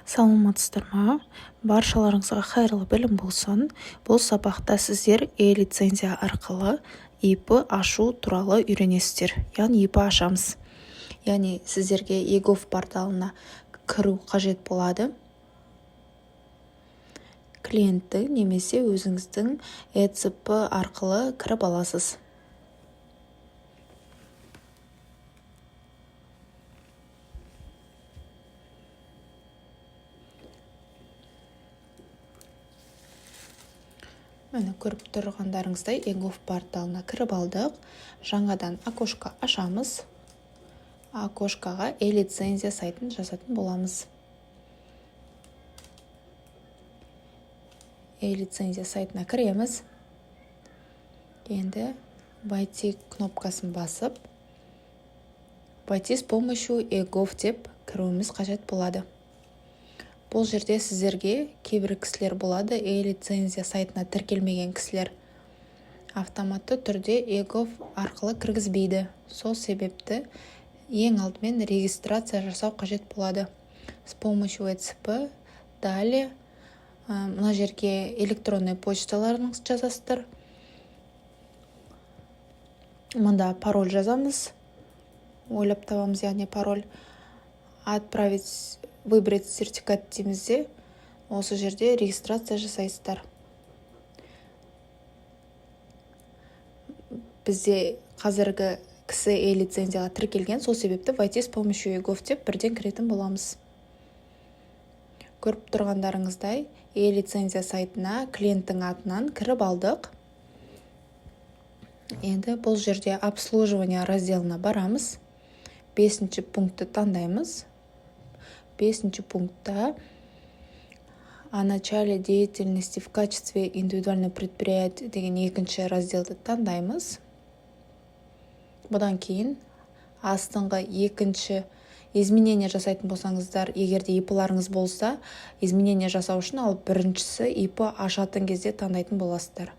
Саламатсыздар ма? Баршаларыңызға қайырлы білім болсын. Бұл сабақта сіздер e-лицензия арқылы ИП ашу туралы үйренесіздер. Яғни ИП ашамыз. Яғни сіздерге e-gov порталына кіру қажет болады. Клиенттің немесе өзіңіздің ECP арқылы кіріп аласыз. Мені көріп тұрғандарыңыздай e-gov порталына кіріп алдық. Жаңадан окошко ашамыз. Окошкаға e-лицензия сайтын жазатын боламыз. E-лицензия сайтына кіреміз. Енді войти кнопкасын басып, войти с помощью e-gov деп кіруіміз қажет болады. Бұл жерде сіздерге кейбір кісілер болады, e-лицензия сайтына тіркелмеген кісілер автоматты түрде e-gov арқылы кіргізбейді. Сол себепті ең алдымен регистрация жасау қажет болады. С помощью ECP, далее мына жерге электронный почталарыңыз жазасыздар. Мұнда пароль жазамыз. Ойлап табамыз, яғни пароль. Отправить, выбрать сертификат деймізде, осы жерде регистрация жасайсыздар. Бізде қазіргі кісі e-лицензияға тіркелген, сол себепті войти с помощью e-gov деп бірден кіретін боламыз. Көріп тұрғандарыңыздай, e-лицензия сайтына клиенттің атынан кіріп алдық. Енді бұл жерде обслуживание разделына барамыз. 5-ші пунктті таңдаймыз. 5-ші пунктта о начале деятельности в качестве индивидуального предприятия деген 2-ші разделді таңдаймыз. Бұдан кейін астыңғы 2-ші изменение жасайтын болсаңыздар, егерде ИП-ларыңыз болса, изменение жасау үшін ал 1-шісі ИП ашатын кезде таңдайтын боласыздар.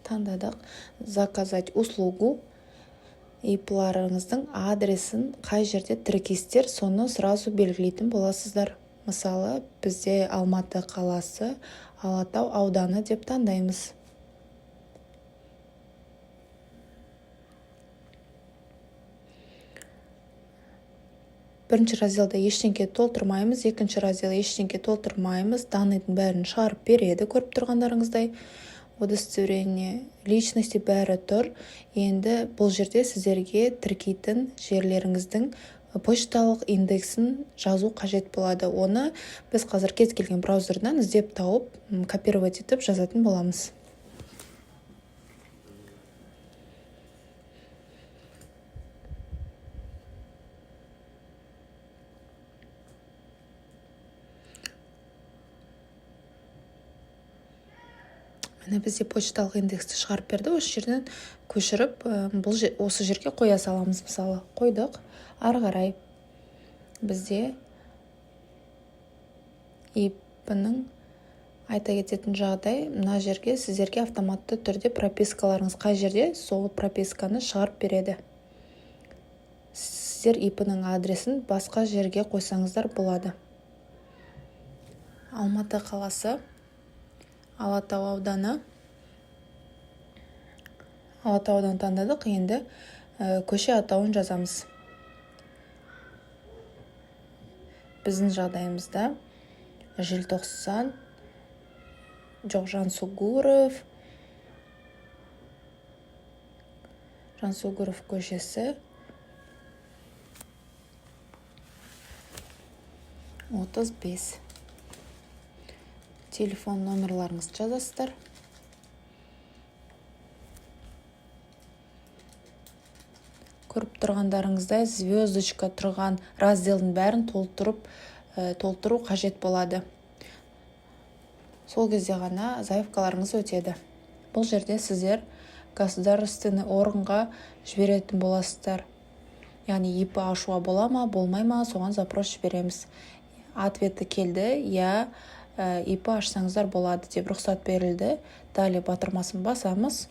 Таңдадық. Заказать услугу. ИП-ларыңыздың адресін қай жерде тіркейсіздер, соны сразу белгілейтін боласыздар. Мысалы, бізде Алматы қаласы, Алатау ауданы деп таңдаймыз. Бірінші разделда ештеңке толтырмаймыз, 2-ші раздел ештеңке толтырмаймыз, данныйдың бәрін шығарып береді, көріп тұрғандарыңыздай. Удостоверение личности бәрі тұр. Енді бұл жерде сіздерге тіркейтін жерлеріңіздің почталық индексін жазу қажет болады. Оны біз қазір кез келген браузердан іздеп тауып, копировать етіп жазатын боламыз. Міне бізде почталық индексті шығарып берді. Осы жерден көшіріп, осы жерге қоя саламыз. Мысалы, қойдық. Ары қарай бізде ИП-ның айта кететін жағдай, мына жерге сіздерге автоматты түрде пропискаларыңыз қай жерде, сол прописканы шығарып береді. Сіздер ИП-ның адресін басқа жерге қойсаңыздар болады. Алматы қаласы, Алатау ауданы. Алатау ауданы таңдадық. Енді көше атауын жазамыз. Біздің жағдайымызда Желтоқсан, Жансүгіров көшесі 35. Телефон номерларыңыз жазасыздар. Көріп тұрғандарыңыздай звездочка тұрған разделдің бәрін толтыру қажет болады. Сол кезде ғана заявкаларыңыз өтеді. Бұл жерде сіздер государственный органға жіберетін боласыздар. Яғни ИП ашуға бола ма, болмай ма, соған запрос жібереміз. Ответі келді, я ИП ашсаңыздар болады деп рұқсат берілді. Далее батырмасын басамыз.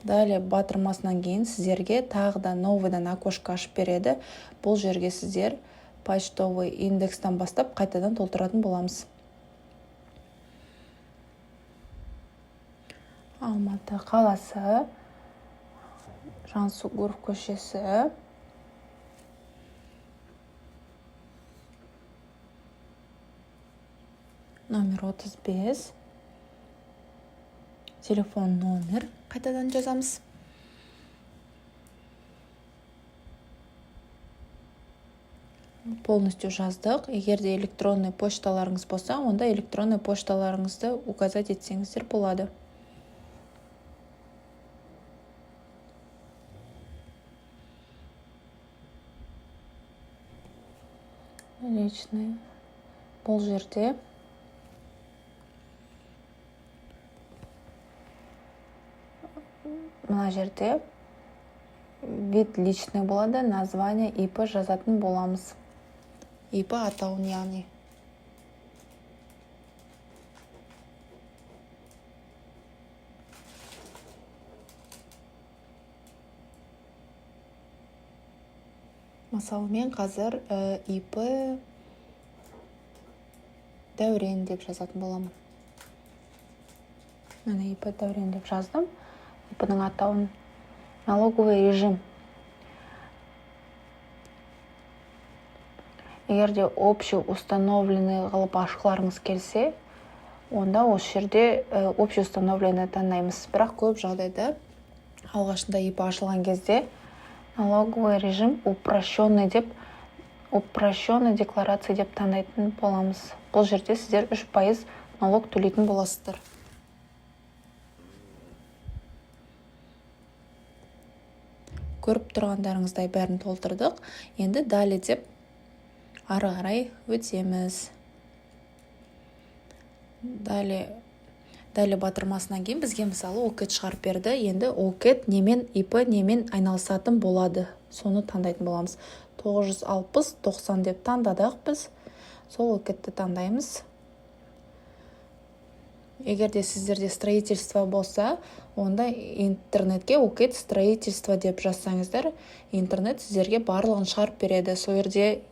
Далее батырмасынан кейін сіздерге тағы да новыйдан окошко ашып береді. Бұл жерге сіздер почтовый индекстен бастап қайтадан толтыратын боламыз. Алматы қаласы, Жансүгіров көшесі, номер 35, телефон номер қайтадан жазамыз. Полностью жаздық. Егер де электронный почталарыңыз болса, онда электронный почталарыңызды указать етсеңіздер болады. Личный. Бұл жерде мына жерде вид личный болады, название ИП жазатын боламыз. ИП атауын яғни. Мысалы, мен қазір ИП Дәурен деп жазатын боламын. Мен ИП Дәурен деп жаздым. ИП-ның атауын налоговый режим. Егер де общий установленный қылып ашқыларыңыз келсе, онда осы жерде общий установленный таңдаймыз. Бірақ көп жағдайда алғашында ИП ашылған кезде налоговый режим упрощенный декларация деп таңдайтын боламыз. Бұл жерде сіздер 3% налог төлейтін боласыздар. Көріп тұрғандарыңыздай бәрін толтырдық. Енді далее деп ары қарай өтеміз. Далее батырмасынан кейін бізге мысалы окет шығарып берді. Енді окет немен ИП немен айналысатын болады. Соны таңдайтын боламыз. 960-90 деп таңдадық біз. Сол окетті таңдаймыз. Егер де сіздерде строительство болса, онда интернетке окет строительство деп жазсаңыздар, интернет сіздерге барлығын шығарып береді. Сол жерде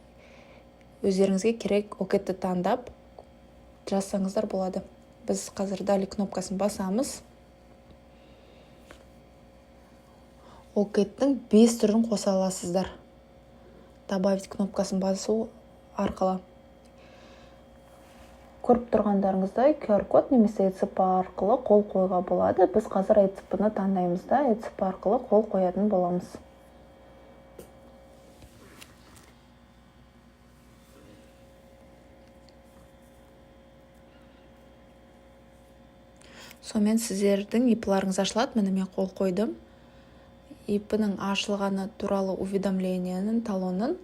өздеріңізге керек окетті таңдап жазсаңыздар болады. Біз қазір дали кнопкасын басамыз. Океттің 5 түрін қоса аласыздар. Добавить кнопкасын басу арқылы. Көріп тұрғандарыңыздай QR-код немесе ECP арқылы қол қойға болады. Біз қазір ECP-ны таңдаймыз да, ECP арқылы қол қоятын боламыз. Сонымен сіздердің ИП-ларыңыз ашылады. Міне мен қол қойдым. ИП-ның ашылғаны туралы уведомленияның талонын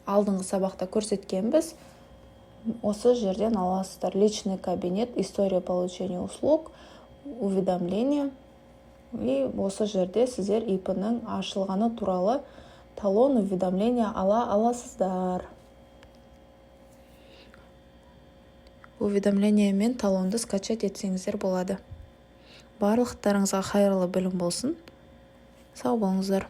алдыңғы сабақта көрсеткенбіз. Осы жерден аласыздар. Личный кабинет, история получения услуг, уведомление. И осы жерде сіздер ИП-ның ашылғаны туралы талон, уведомление ала аласыздар. Уведомление мен талонды скачать етсеңіздер болады. Барлықтарыңызға қайырлы білім болсын. Сау болыңыздар.